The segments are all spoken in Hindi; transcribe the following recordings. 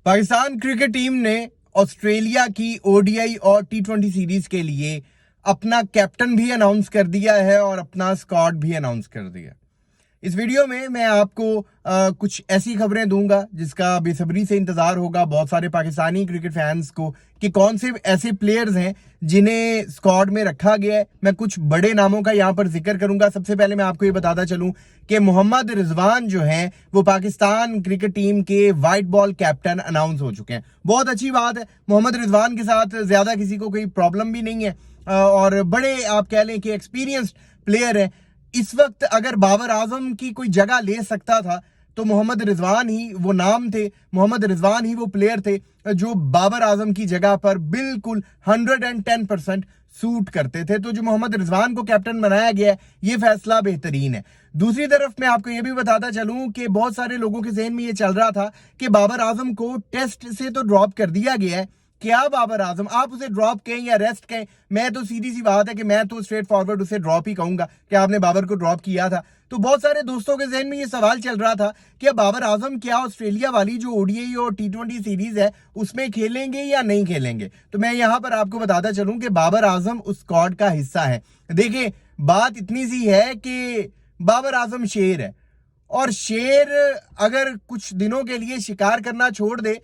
पाकिस्तान क्रिकेट टीम ने ऑस्ट्रेलिया की ओडीआई और टी20 सीरीज के लिए अपना कैप्टन भी अनाउंस कर दिया है और अपना स्क्वाड भी अनाउंस कर दिया। इस वीडियो में मैं आपको कुछ ऐसी खबरें दूंगा जिसका बेसब्री से इंतजार होगा बहुत सारे पाकिस्तानी क्रिकेट फैंस को कि कौन से ऐसे प्लेयर्स हैं जिन्हें स्क्वाड में रखा गया है। मैं कुछ बड़े नामों का यहां पर जिक्र करूंगा। सबसे पहले मैं आपको ये बताता चलूं कि मोहम्मद रिजवान जो हैं वो पाकिस्तान क्रिकेट टीम के व्हाइट बॉल कैप्टन अनाउंस हो चुके हैं। बहुत अच्छी बात है, मोहम्मद रिजवान के साथ ज्यादा किसी को कोई प्रॉब्लम भी नहीं है और बड़े आप कह लें कि एक्सपीरियंस्ड प्लेयर है। इस वक्त अगर बाबर आजम की कोई जगह ले सकता था तो मोहम्मद रिजवान ही वो नाम थे, मोहम्मद रिजवान ही वो प्लेयर थे जो बाबर आजम की जगह पर बिल्कुल 110% सूट करते थे। तो जो मोहम्मद रिजवान को कैप्टन बनाया गया है ये फैसला बेहतरीन है। दूसरी तरफ मैं आपको ये भी बताता चलूं कि बहुत सारे लोगों के जहन में ये चल रहा था कि बाबर आजम को टेस्ट से तो ड्रॉप कर दिया गया है, क्या बाबर आजम आप उसे ड्रॉप कहें या रेस्ट कहें, मैं तो सीधी सी बात है कि मैं तो स्ट्रेट फॉरवर्ड उसे ड्रॉप ही कहूंगा कि आपने बाबर को ड्रॉप किया था। तो बहुत सारे दोस्तों के जहन में ये सवाल चल रहा था कि बाबर आजम क्या ऑस्ट्रेलिया वाली जो ओडीआई और टी20 सीरीज है उसमें खेलेंगे या नहीं खेलेंगे। तो मैं यहां पर आपको बताता चलूं कि बाबर आजम उस स्क्वाड का हिस्सा है। देखिए बात इतनी सी है कि बाबर आजम शेर है और शेर अगर कुछ दिनों के लिए शिकार करना छोड़ दे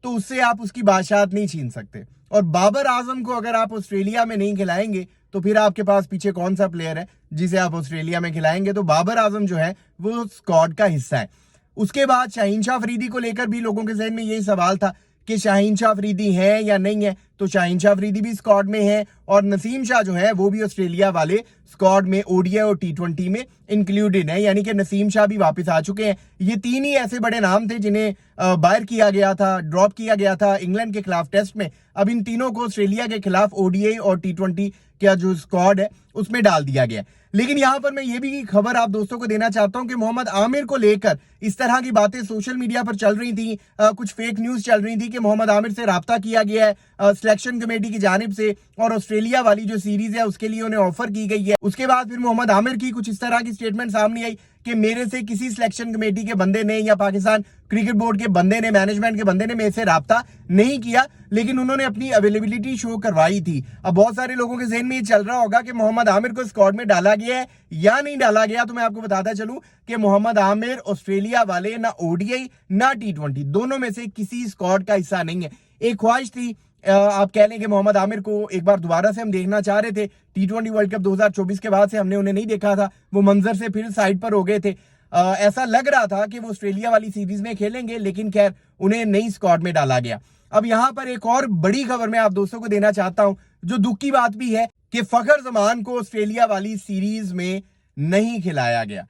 तो उससे आप उसकी बादशाहत नहीं छीन सकते। और बाबर आजम को अगर आप ऑस्ट्रेलिया में नहीं खिलाएंगे तो फिर आपके पास पीछे कौन सा प्लेयर है जिसे आप ऑस्ट्रेलिया में खिलाएंगे। तो बाबर आजम जो है वो स्क्वाड का हिस्सा है। उसके बाद शाहीन शाह अफरीदी को लेकर भी लोगों के जहन में यही सवाल था कि शाहीन शाह अफरीदी है या नहीं है। तो शाहीन शाह अफरीदी भी स्क्वाड में है और नसीम शाह जो है वो भी ऑस्ट्रेलिया वाले स्क्वाड में ओडीआई और टी20 में इंक्लूडेड है, यानी कि नसीम शाह भी वापस आ चुके हैं। ये तीन ही ऐसे बड़े नाम थे जिन्हें बाहर किया गया था, ड्रॉप किया गया था इंग्लैंड के खिलाफ टेस्ट में। अब इन तीनों को ऑस्ट्रेलिया के खिलाफ ओडीआई और टी20 का जो स्क्वाड है उसमें डाल दिया गया। लेकिन यहां पर मैं ये भी खबर आप दोस्तों को देना चाहता हूं कि मोहम्मद आमिर को लेकर इस तरह की बातें सोशल मीडिया पर चल रही थी, कुछ फेक न्यूज चल रही थी कि मोहम्मद आमिर से राब्ता किया गया है सिलेक्शन कमेटी की जानिब से और ऑस्ट्रेलिया वाली जो सीरीज है उसके लिए उन्हें ऑफर की गई है। उसके बाद फिर मोहम्मद आमिर की कुछ इस तरह की स्टेटमेंट सामने आई कि मेरे से किसी सिलेक्शन कमेटी के बंदे ने या पाकिस्तान क्रिकेट बोर्ड के बंदे ने, मैनेजमेंट के बंदे ने मेरे से राब्ता नहीं किया, लेकिन उन्होंने अपनी अवेलेबिलिटी शो करवाई थी। अब बहुत सारे लोगों के जहन में ये चल रहा होगा कि मोहम्मद आमिर को स्क्वाड में डाला गया है या नहीं डाला गया। तो मैं आपको बताता चलूं कि मोहम्मद आमिर ऑस्ट्रेलिया वाले ना ओडीआई ना टी20 दोनों में से किसी स्क्वाड का हिस्सा नहीं है। एक ख्वाहिश थी, आप कह लें कि मोहम्मद आमिर को एक बार दोबारा से हम देखना चाह रहे थे। टी20 वर्ल्ड कप 2024 के बाद से हमने उन्हें नहीं देखा था, वो मंजर से फिर साइड पर हो गए थे। ऐसा लग रहा था कि वो ऑस्ट्रेलिया वाली सीरीज में खेलेंगे, लेकिन खैर उन्हें नई स्क्वाड में डाला गया। अब यहां पर एक और बड़ी खबर मैं आप दोस्तों को देना चाहता हूं जो दुख की बात भी है कि फखर जमान को ऑस्ट्रेलिया वाली सीरीज में नहीं खिलाया गया।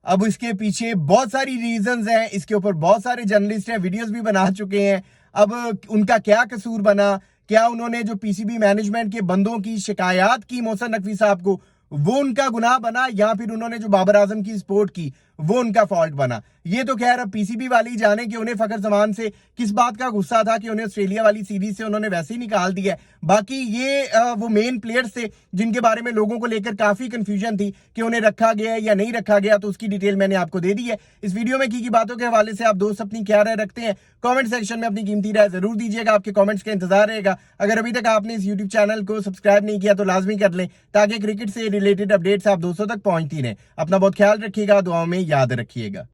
अब इसके पीछे बहुत सारी रीजंस हैं, इसके ऊपर बहुत सारे जर्नलिस्ट हैं, वीडियोस भी बना चुके हैं। अब उनका क्या कसूर बना, क्या उन्होंने जो पीसीबी मैनेजमेंट के बंदों की शिकायत की मोहसिन नकवी साहब को वो उनका गुनाह बना, या फिर उन्होंने जो बाबर आजम की सपोर्ट की वो उनका फॉल्ट बना। ये तो खैर अब पीसीबी वाले ही जाने कि उन्हें फखर जमान से किस बात का गुस्सा था कि उन्हें ऑस्ट्रेलिया वाली सीरीज से उन्होंने वैसे ही निकाल दिया। बाकी ये वो मेन प्लेयर्स थे जिनके बारे में लोगों को लेकर काफी कंफ्यूजन थी कि उन्हें रखा गया या नहीं रखा गया, तो उसकी डिटेल मैंने आपको दे दी है। इस वीडियो में की बातों के हवाले से आप दोस्त अपनी क्या राय रखते हैं कमेंट सेक्शन में अपनी कीमती राय जरूर दीजिएगा। आपके कमेंट्स का इंतजार रहेगा। अगर अभी तक आपने इस यूट्यूब चैनल को सब्सक्राइब नहीं किया तो लाजमी कर लें ताकि क्रिकेट से रिलेटेड अपडेट्स आप दोस्तों तक पहुंचती रहें। अपना बहुत ख्याल रखिएगा, दुआओं में याद रखिएगा।